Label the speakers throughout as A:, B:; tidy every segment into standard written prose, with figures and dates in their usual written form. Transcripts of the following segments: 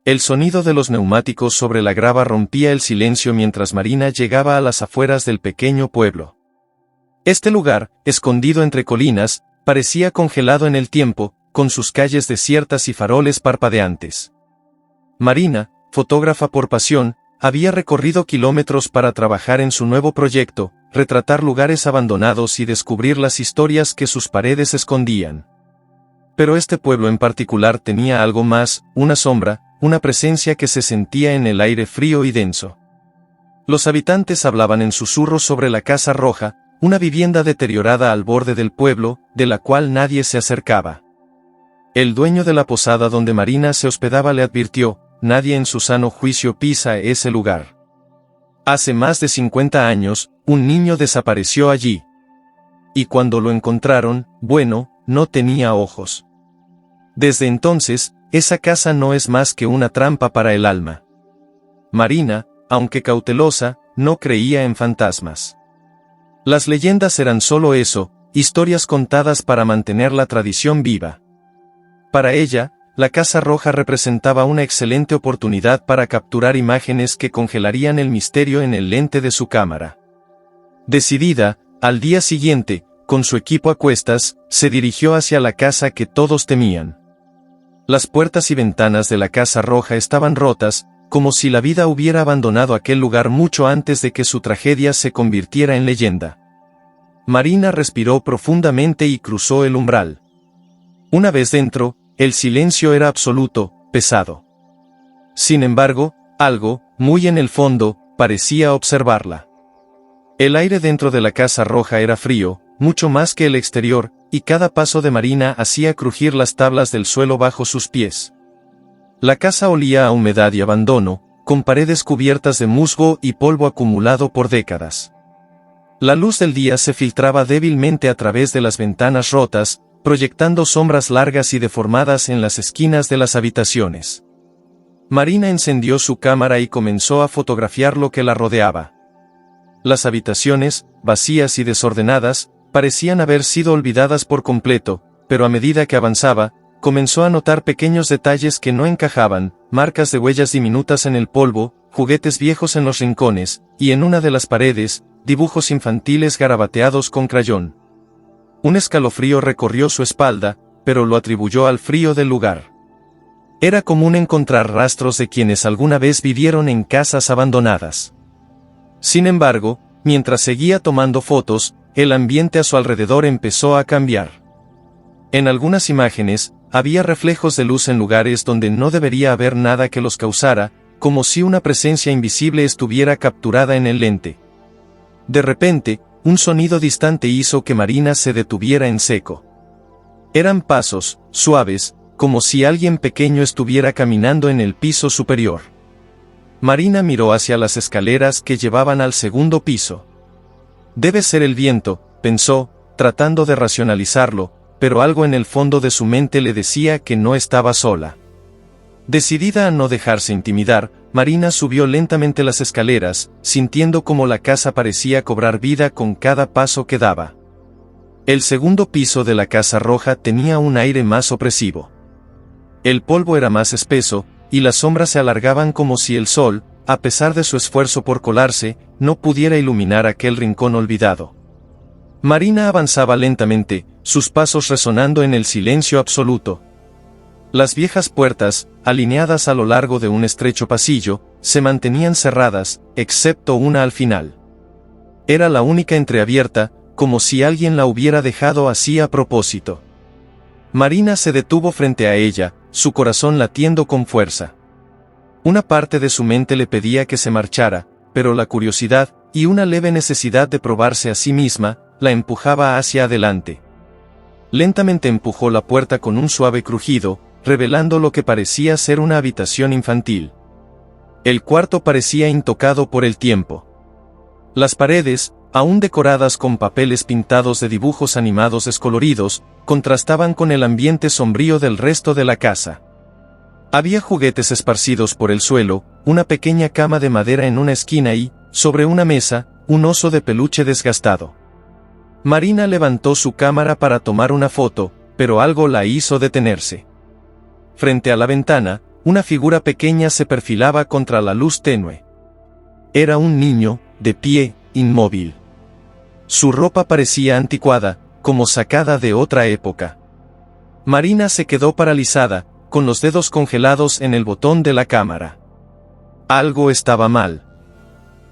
A: El sonido de los neumáticos sobre la grava rompía el silencio mientras Marina llegaba a las afueras del pequeño pueblo. Este lugar, escondido entre colinas, parecía congelado en el tiempo, con sus calles desiertas y faroles parpadeantes. Marina, fotógrafa por pasión, había recorrido kilómetros para trabajar en su nuevo proyecto, retratar lugares abandonados y descubrir las historias que sus paredes escondían. Pero este pueblo en particular tenía algo más, una sombra, una presencia que se sentía en el aire frío y denso. Los habitantes hablaban en susurros sobre la Casa Roja, una vivienda deteriorada al borde del pueblo, de la cual nadie se acercaba. El dueño de la posada donde Marina se hospedaba le advirtió: nadie en su sano juicio pisa ese lugar. Hace más de 50 años, un niño desapareció allí. Y cuando lo encontraron, bueno, no tenía ojos. Desde entonces, esa casa no es más que una trampa para el alma. Marina, aunque cautelosa, no creía en fantasmas. Las leyendas eran solo eso, historias contadas para mantener la tradición viva. Para ella, la Casa Roja representaba una excelente oportunidad para capturar imágenes que congelarían el misterio en el lente de su cámara. Decidida, al día siguiente, con su equipo a cuestas, se dirigió hacia la casa que todos temían. Las puertas y ventanas de la Casa Roja estaban rotas, como si la vida hubiera abandonado aquel lugar mucho antes de que su tragedia se convirtiera en leyenda. Marina respiró profundamente y cruzó el umbral. Una vez dentro, el silencio era absoluto, pesado. Sin embargo, algo, muy en el fondo, parecía observarla. El aire dentro de la Casa Roja era frío, mucho más que el exterior, y cada paso de Marina hacía crujir las tablas del suelo bajo sus pies. La casa olía a humedad y abandono, con paredes cubiertas de musgo y polvo acumulado por décadas. La luz del día se filtraba débilmente a través de las ventanas rotas, proyectando sombras largas y deformadas en las esquinas de las habitaciones. Marina encendió su cámara y comenzó a fotografiar lo que la rodeaba. Las habitaciones, vacías y desordenadas, parecían haber sido olvidadas por completo, pero a medida que avanzaba, comenzó a notar pequeños detalles que no encajaban, marcas de huellas diminutas en el polvo, juguetes viejos en los rincones, y en una de las paredes, dibujos infantiles garabateados con crayón. Un escalofrío recorrió su espalda, pero lo atribuyó al frío del lugar. Era común encontrar rastros de quienes alguna vez vivieron en casas abandonadas. Sin embargo, mientras seguía tomando fotos, el ambiente a su alrededor empezó a cambiar. En algunas imágenes, había reflejos de luz en lugares donde no debería haber nada que los causara, como si una presencia invisible estuviera capturada en el lente. De repente, un sonido distante hizo que Marina se detuviera en seco. Eran pasos, suaves, como si alguien pequeño estuviera caminando en el piso superior. Marina miró hacia las escaleras que llevaban al segundo piso. Debe ser el viento, pensó, tratando de racionalizarlo, pero algo en el fondo de su mente le decía que no estaba sola. Decidida a no dejarse intimidar, Marina subió lentamente las escaleras, sintiendo cómo la casa parecía cobrar vida con cada paso que daba. El segundo piso de la Casa Roja tenía un aire más opresivo. El polvo era más espeso, y las sombras se alargaban como si el sol, a pesar de su esfuerzo por colarse, no pudiera iluminar aquel rincón olvidado. Marina avanzaba lentamente, sus pasos resonando en el silencio absoluto. Las viejas puertas, alineadas a lo largo de un estrecho pasillo, se mantenían cerradas, excepto una al final. Era la única entreabierta, como si alguien la hubiera dejado así a propósito. Marina se detuvo frente a ella, su corazón latiendo con fuerza. Una parte de su mente le pedía que se marchara, pero la curiosidad, y una leve necesidad de probarse a sí misma, la empujaba hacia adelante. Lentamente empujó la puerta con un suave crujido, revelando lo que parecía ser una habitación infantil. El cuarto parecía intocado por el tiempo. Las paredes, aún decoradas con papeles pintados de dibujos animados descoloridos, contrastaban con el ambiente sombrío del resto de la casa. Había juguetes esparcidos por el suelo, una pequeña cama de madera en una esquina y, sobre una mesa, un oso de peluche desgastado. Marina levantó su cámara para tomar una foto, pero algo la hizo detenerse. Frente a la ventana, una figura pequeña se perfilaba contra la luz tenue. Era un niño, de pie, inmóvil. Su ropa parecía anticuada, como sacada de otra época. Marina se quedó paralizada, con los dedos congelados en el botón de la cámara. Algo estaba mal.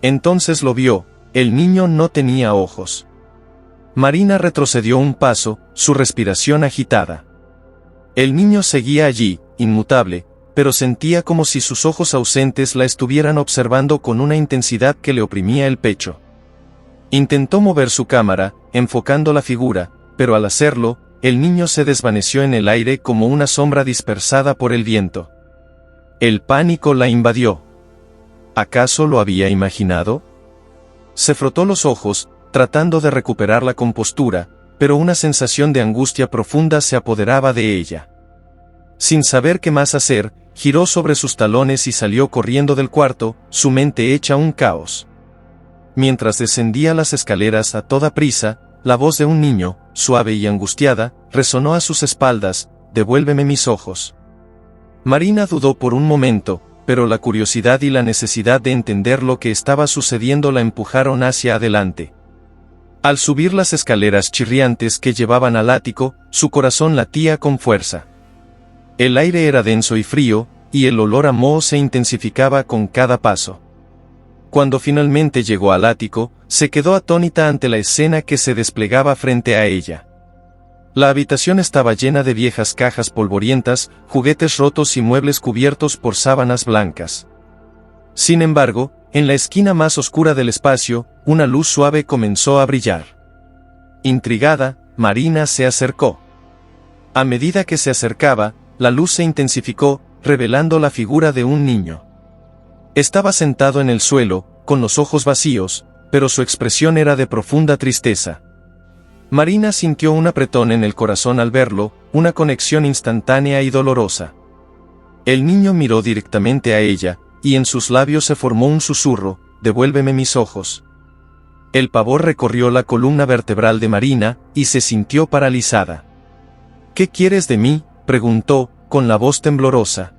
A: Entonces lo vio, el niño no tenía ojos. Marina retrocedió un paso, su respiración agitada. El niño seguía allí, inmutable, pero sentía como si sus ojos ausentes la estuvieran observando con una intensidad que le oprimía el pecho. Intentó mover su cámara, enfocando la figura, pero al hacerlo, el niño se desvaneció en el aire como una sombra dispersada por el viento. El pánico la invadió. ¿Acaso lo había imaginado? Se frotó los ojos, tratando de recuperar la compostura, pero una sensación de angustia profunda se apoderaba de ella. Sin saber qué más hacer, giró sobre sus talones y salió corriendo del cuarto, su mente hecha un caos. Mientras descendía las escaleras a toda prisa, la voz de un niño, suave y angustiada, resonó a sus espaldas: «Devuélveme mis ojos». Marina dudó por un momento, pero la curiosidad y la necesidad de entender lo que estaba sucediendo la empujaron hacia adelante. Al subir las escaleras chirriantes que llevaban al ático, su corazón latía con fuerza. El aire era denso y frío, y el olor a moho se intensificaba con cada paso. Cuando finalmente llegó al ático, se quedó atónita ante la escena que se desplegaba frente a ella. La habitación estaba llena de viejas cajas polvorientas, juguetes rotos y muebles cubiertos por sábanas blancas. Sin embargo, en la esquina más oscura del espacio, una luz suave comenzó a brillar. Intrigada, Marina se acercó. A medida que se acercaba, la luz se intensificó, revelando la figura de un niño. Estaba sentado en el suelo, con los ojos vacíos, pero su expresión era de profunda tristeza. Marina sintió un apretón en el corazón al verlo, una conexión instantánea y dolorosa. El niño miró directamente a ella, y en sus labios se formó un susurro: «Devuélveme mis ojos». El pavor recorrió la columna vertebral de Marina, y se sintió paralizada. «¿Qué quieres de mí?», preguntó, con la voz temblorosa.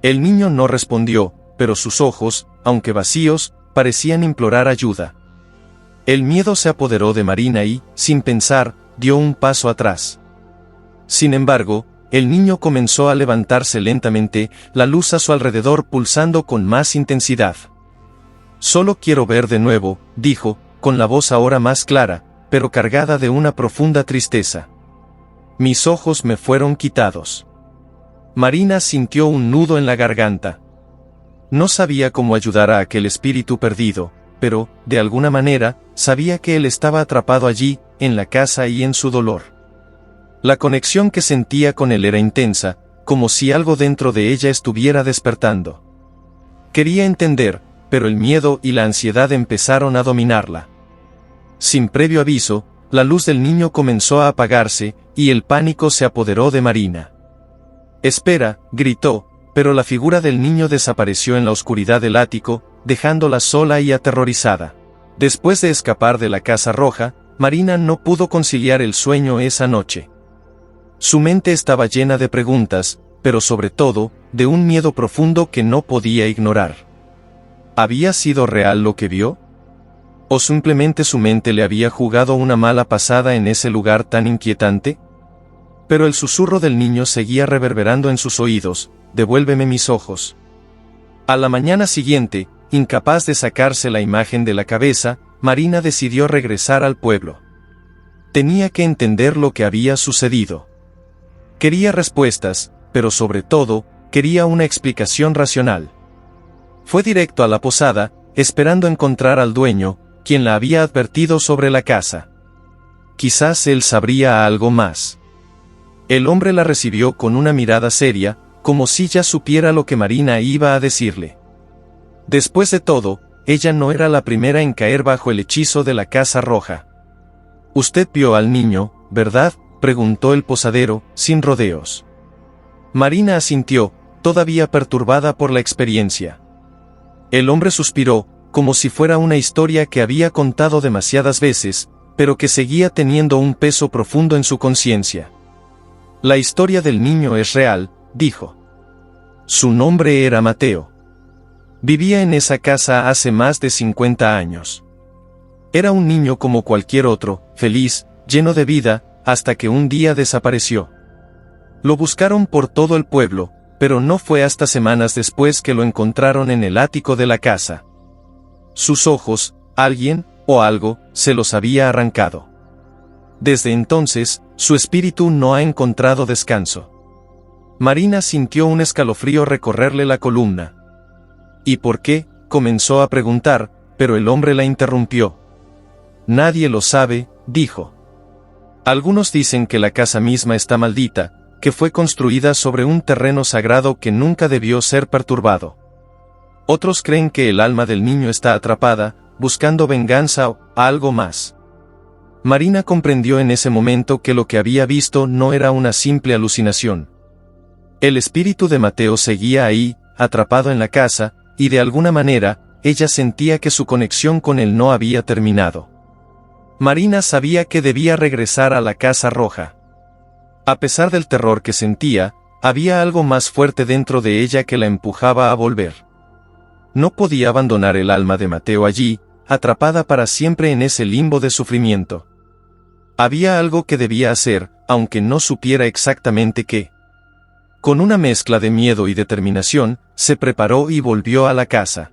A: El niño no respondió, pero sus ojos, aunque vacíos, parecían implorar ayuda. El miedo se apoderó de Marina y, sin pensar, dio un paso atrás. Sin embargo, el niño comenzó a levantarse lentamente, la luz a su alrededor pulsando con más intensidad. «Solo quiero ver de nuevo», dijo, con la voz ahora más clara, pero cargada de una profunda tristeza. «Mis ojos me fueron quitados». Marina sintió un nudo en la garganta. No sabía cómo ayudar a aquel espíritu perdido, pero, de alguna manera, sabía que él estaba atrapado allí, en la casa y en su dolor. La conexión que sentía con él era intensa, como si algo dentro de ella estuviera despertando. Quería entender, pero el miedo y la ansiedad empezaron a dominarla. Sin previo aviso, la luz del niño comenzó a apagarse, y el pánico se apoderó de Marina. «Espera», gritó, pero la figura del niño desapareció en la oscuridad del ático, dejándola sola y aterrorizada. Después de escapar de la Casa Roja, Marina no pudo conciliar el sueño esa noche. Su mente estaba llena de preguntas, pero sobre todo, de un miedo profundo que no podía ignorar. ¿Había sido real lo que vio? ¿O simplemente su mente le había jugado una mala pasada en ese lugar tan inquietante? Pero el susurro del niño seguía reverberando en sus oídos: «Devuélveme mis ojos». A la mañana siguiente, incapaz de sacarse la imagen de la cabeza, Marina decidió regresar al pueblo. Tenía que entender lo que había sucedido. Quería respuestas, pero sobre todo, quería una explicación racional. Fue directo a la posada, esperando encontrar al dueño, quien la había advertido sobre la casa. Quizás él sabría algo más. El hombre la recibió con una mirada seria, como si ya supiera lo que Marina iba a decirle. Después de todo, ella no era la primera en caer bajo el hechizo de la Casa Roja. «Usted vio al niño, ¿verdad?», preguntó el posadero, sin rodeos. Marina asintió, todavía perturbada por la experiencia. El hombre suspiró, como si fuera una historia que había contado demasiadas veces, pero que seguía teniendo un peso profundo en su conciencia. «La historia del niño es real», dijo. Su nombre era Mateo. Vivía en esa casa hace más de 50 años. Era un niño como cualquier otro, feliz, lleno de vida, hasta que un día desapareció. Lo buscaron por todo el pueblo, pero no fue hasta semanas después que lo encontraron en el ático de la casa. Sus ojos, alguien, o algo, se los había arrancado. Desde entonces, su espíritu no ha encontrado descanso. Marina sintió un escalofrío recorrerle la columna. ¿Y por qué?, comenzó a preguntar, pero el hombre la interrumpió. Nadie lo sabe, dijo. Algunos dicen que la casa misma está maldita, que fue construida sobre un terreno sagrado que nunca debió ser perturbado. Otros creen que el alma del niño está atrapada, buscando venganza o algo más. Marina comprendió en ese momento que lo que había visto no era una simple alucinación. El espíritu de Mateo seguía ahí, atrapado en la casa, y de alguna manera, ella sentía que su conexión con él no había terminado. Marina sabía que debía regresar a la Casa Roja. A pesar del terror que sentía, había algo más fuerte dentro de ella que la empujaba a volver. No podía abandonar el alma de Mateo allí, atrapada para siempre en ese limbo de sufrimiento. Había algo que debía hacer, aunque no supiera exactamente qué. Con una mezcla de miedo y determinación, se preparó y volvió a la casa.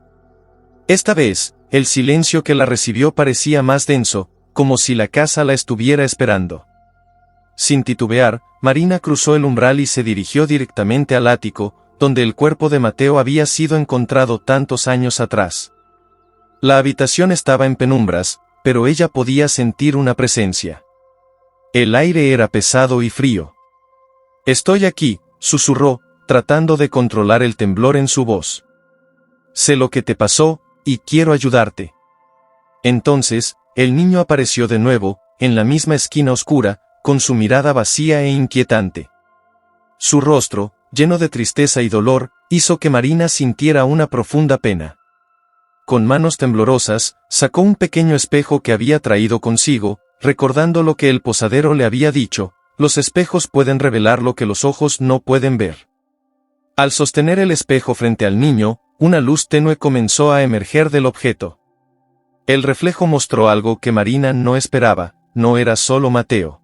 A: Esta vez, el silencio que la recibió parecía más denso, como si la casa la estuviera esperando. Sin titubear, Marina cruzó el umbral y se dirigió directamente al ático, donde el cuerpo de Mateo había sido encontrado tantos años atrás. La habitación estaba en penumbras, pero ella podía sentir una presencia. El aire era pesado y frío. «Estoy aquí», susurró, tratando de controlar el temblor en su voz. «Sé lo que te pasó, y quiero ayudarte». Entonces, el niño apareció de nuevo, en la misma esquina oscura, con su mirada vacía e inquietante. Su rostro, lleno de tristeza y dolor, hizo que Marina sintiera una profunda pena. Con manos temblorosas, sacó un pequeño espejo que había traído consigo, recordando lo que el posadero le había dicho: los espejos pueden revelar lo que los ojos no pueden ver. Al sostener el espejo frente al niño, una luz tenue comenzó a emerger del objeto. El reflejo mostró algo que Marina no esperaba: no era solo Mateo.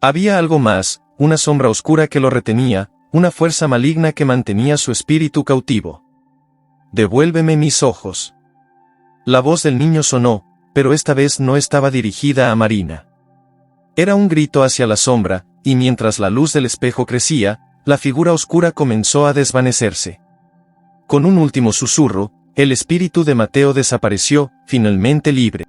A: Había algo más, una sombra oscura que lo retenía, una fuerza maligna que mantenía su espíritu cautivo. «Devuélveme mis ojos». La voz del niño sonó, pero esta vez no estaba dirigida a Marina. Era un grito hacia la sombra, y mientras la luz del espejo crecía, la figura oscura comenzó a desvanecerse. Con un último susurro, el espíritu de Mateo desapareció, finalmente libre.